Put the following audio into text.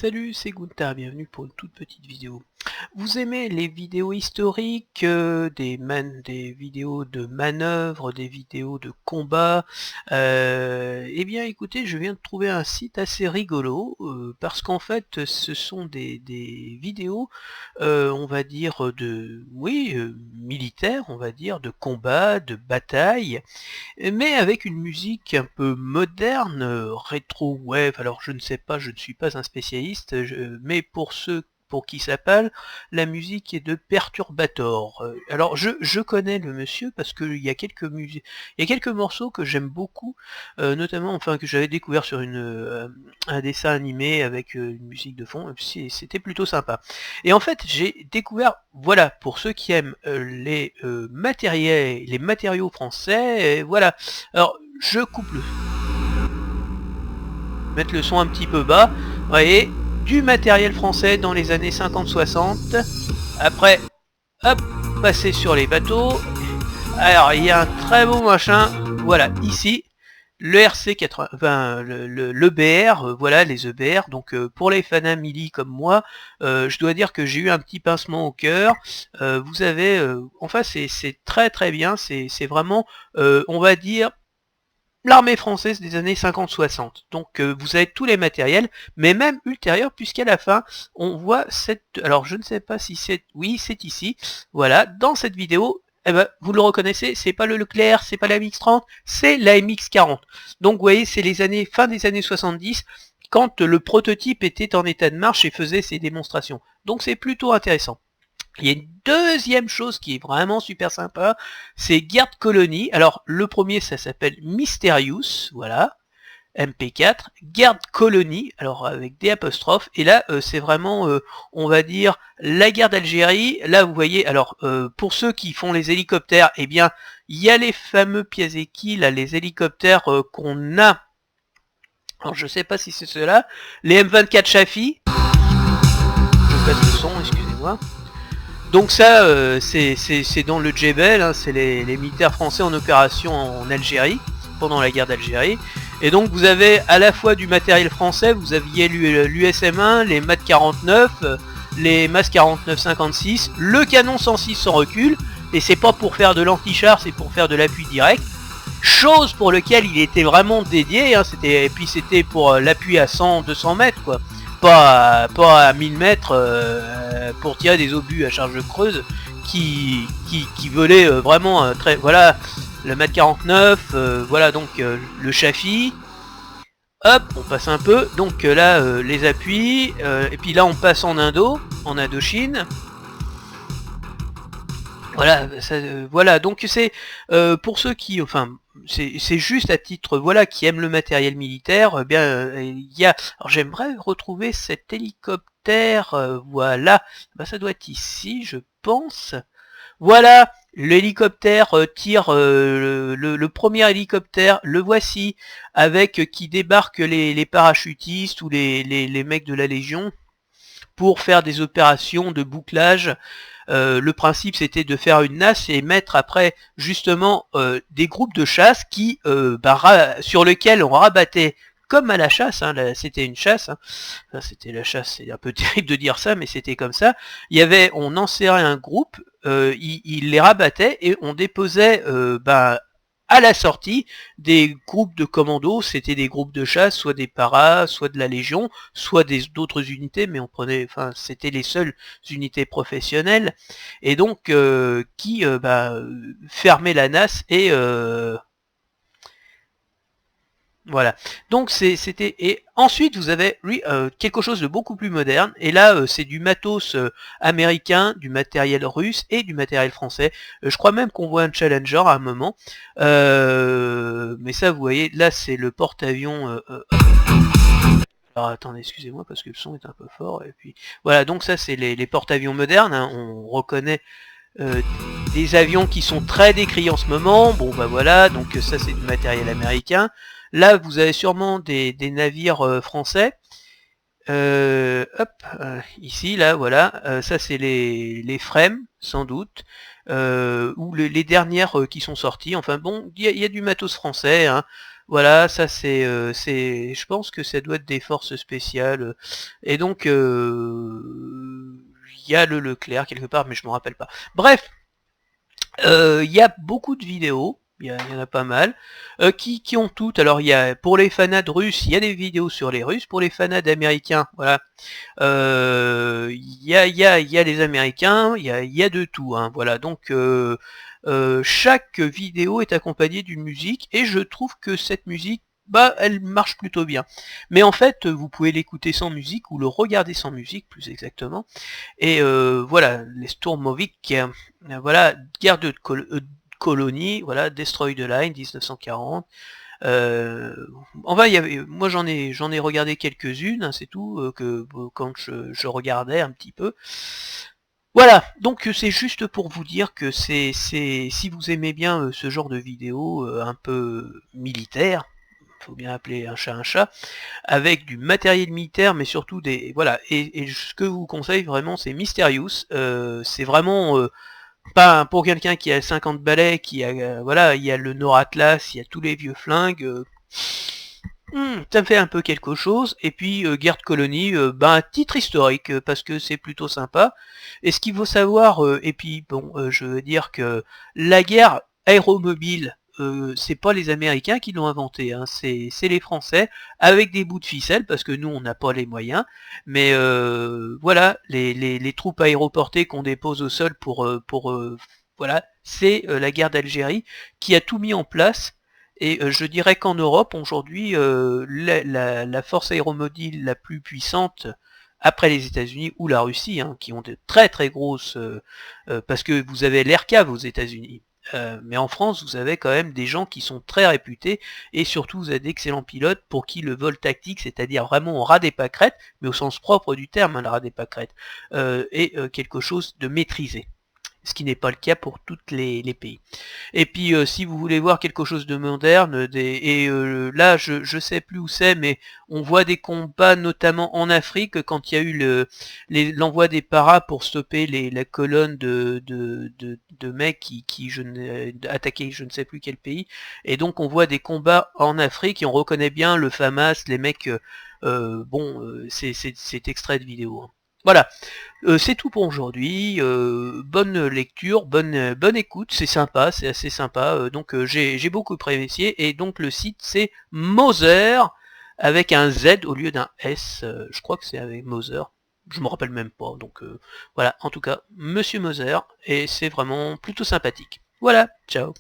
Salut, c'est Gunther, bienvenue pour une toute petite vidéo. Vous aimez les vidéos historiques, des vidéos de manœuvres, des vidéos de combat? Eh bien écoutez, je viens de trouver un site assez rigolo, parce qu'en fait ce sont des vidéos, on va dire militaires, on va dire, de combat, de bataille, mais avec une musique un peu moderne, rétro wave. Alors je ne sais pas, je ne suis pas un spécialiste, mais pour ceux pour qui ça parle, la musique est de Perturbator. Alors je connais le monsieur parce qu'il y a quelques morceaux que j'aime beaucoup, notamment enfin que j'avais découvert sur un dessin animé avec une musique de fond, c'était plutôt sympa. Et en fait j'ai découvert, voilà, pour ceux qui aiment les matériaux français, voilà. Alors je coupe mettre le son un petit peu bas, vous voyez, du matériel français dans les années 50-60, après, hop, passer sur les bateaux. Alors il y a un très beau machin, voilà, ici, le RC80, enfin, le BR, voilà, les EBR, donc pour les fans mili comme moi, je dois dire que j'ai eu un petit pincement au cœur. Vous avez, enfin c'est très très bien, c'est vraiment, on va dire, l'armée française des années 50-60. Donc vous avez tous les matériels, mais même ultérieurs, puisqu'à la fin, on voit cette... Alors je ne sais pas si c'est... Oui, c'est ici. Voilà, dans cette vidéo, eh ben, vous le reconnaissez, c'est pas le Leclerc, c'est pas la MX-30, c'est la MX-40. Donc vous voyez, c'est fin des années 70, quand le prototype était en état de marche et faisait ses démonstrations. Donc c'est plutôt intéressant. Il y a une deuxième chose qui est vraiment super sympa, c'est Guard Colony. Alors le premier ça s'appelle Mysterious, voilà, MP4, Guard Colony, alors avec des apostrophes, et là c'est vraiment, on va dire, la guerre d'Algérie. Là vous voyez, alors pour ceux qui font les hélicoptères, eh bien il y a les fameux Piasecki, là, les hélicoptères qu'on a, alors je sais pas si c'est ceux-là, les M24 Chaffee, je passe le son, excusez-moi. Donc ça, c'est dans le Djebel, hein, c'est les militaires français en opération en Algérie, pendant la guerre d'Algérie. Et donc vous avez à la fois du matériel français, vous aviez l'USM-1, les MAT 49, les MAS 49-56, le canon 106 sans recul, et c'est pas pour faire de l'anti-char, c'est pour faire de l'appui direct. Chose pour lequel il était vraiment dédié, hein, et puis c'était pour l'appui à 100-200 mètres, quoi. Pas à 1000 mètres pour tirer des obus à charge creuse qui volaient vraiment très... Voilà, le MAT 49, voilà donc le Chaffee. Hop, on passe un peu, donc là les appuis, et puis là on passe en Indochine. Voilà, voilà, donc c'est pour ceux qui, enfin, c'est juste à titre, voilà, qui aiment le matériel militaire, eh bien, il y a, alors j'aimerais retrouver cet hélicoptère, voilà, bah, ça doit être ici, je pense, voilà, l'hélicoptère tire, le premier hélicoptère, le voici, avec qui débarquent les parachutistes ou les mecs de la Légion, pour faire des opérations de bouclage. Le principe c'était de faire une nasse et mettre après justement des groupes de chasse qui sur lesquels on rabattait comme à la chasse, hein, c'était une chasse, hein. Enfin, c'était la chasse, c'est un peu terrible de dire ça, mais c'était comme ça. On enserrait un groupe, il les rabattait et on déposait à la sortie des groupes de commandos, c'était des groupes de chasse, soit des paras, soit de la Légion, soit d'autres unités, mais c'était les seules unités professionnelles, et donc qui fermaient la nasse et voilà. Donc c'était, et ensuite vous avez quelque chose de beaucoup plus moderne, et là c'est du matos américain, du matériel russe et du matériel français. Je crois même qu'on voit un Challenger à un moment, mais ça vous voyez, là c'est le porte-avions. Alors attendez, excusez-moi parce que le son est un peu fort, et puis voilà, donc ça c'est les porte-avions modernes, hein. On reconnaît des avions qui sont très décrits en ce moment. Bon bah voilà, donc ça c'est du matériel américain. Là vous avez sûrement des navires français. Ici, là, voilà, ça c'est les frames, sans doute, ou les dernières qui sont sorties. Enfin bon, il y a du matos français, hein. Voilà, ça je pense que ça doit être des forces spéciales. Et donc, il y a le Leclerc quelque part, mais je me rappelle pas. Bref, il y a beaucoup de vidéos. Il y en a pas mal qui ont toutes. Alors il y a pour les fanats de Russes, il y a des vidéos sur les Russes. Pour les fanats d'Américains, voilà, il y a les Américains, il y a de tout, hein, voilà. Donc chaque vidéo est accompagnée d'une musique et je trouve que cette musique, bah, elle marche plutôt bien. Mais en fait, vous pouvez l'écouter sans musique ou le regarder sans musique, plus exactement. Et voilà, les Sturmovik, voilà, guerre de colonie, voilà, Destroy the Line, 1940. Enfin, moi j'en ai regardé quelques-unes, hein, c'est tout, quand je regardais un petit peu. Voilà, donc c'est juste pour vous dire que si vous aimez bien ce genre de vidéo un peu militaire, faut bien appeler un chat, avec du matériel militaire, mais surtout des voilà. Et ce que je vous conseille vraiment, c'est Mysterious. C'est vraiment pas pour quelqu'un qui a 50 balais, qui a voilà, il y a le Nord Atlas, il y a tous les vieux flingues. Ça me fait un peu quelque chose. Et puis guerre de colonie, un titre historique parce que c'est plutôt sympa. Et ce qu'il faut savoir, et puis bon, je veux dire que la guerre aéromobile, c'est pas les Américains qui l'ont inventé, hein, c'est les Français avec des bouts de ficelle parce que nous on n'a pas les moyens. Mais voilà, les troupes aéroportées qu'on dépose au sol pour voilà, c'est la guerre d'Algérie qui a tout mis en place. Et je dirais qu'en Europe, aujourd'hui, la force aéromobile la plus puissante, après les États-Unis ou la Russie, hein, qui ont de très très grosses... parce que vous avez l'AirCav aux États-Unis. Mais en France, vous avez quand même des gens qui sont très réputés, et surtout vous avez d'excellents pilotes pour qui le vol tactique, c'est-à-dire vraiment au ras des pâquerettes, mais au sens propre du terme, hein, le ras des pâquerettes, est quelque chose de maîtrisé. Ce qui n'est pas le cas pour tous les pays. Et puis si vous voulez voir quelque chose de moderne, là je sais plus où c'est, mais on voit des combats notamment en Afrique quand il y a eu l'envoi des paras pour stopper la colonne de mecs qui attaquaient je ne sais plus quel pays. Et donc on voit des combats en Afrique et on reconnaît bien le FAMAS, les mecs, c'est extrait de vidéo, hein. Voilà, c'est tout pour aujourd'hui. Bonne lecture, bonne écoute, c'est sympa, c'est assez sympa. Donc j'ai beaucoup apprécié. Et donc le site c'est Moser avec un Z au lieu d'un S. Je crois que c'est avec Moser. Je me rappelle même pas. Donc voilà, en tout cas, Monsieur Moser, et c'est vraiment plutôt sympathique. Voilà, ciao.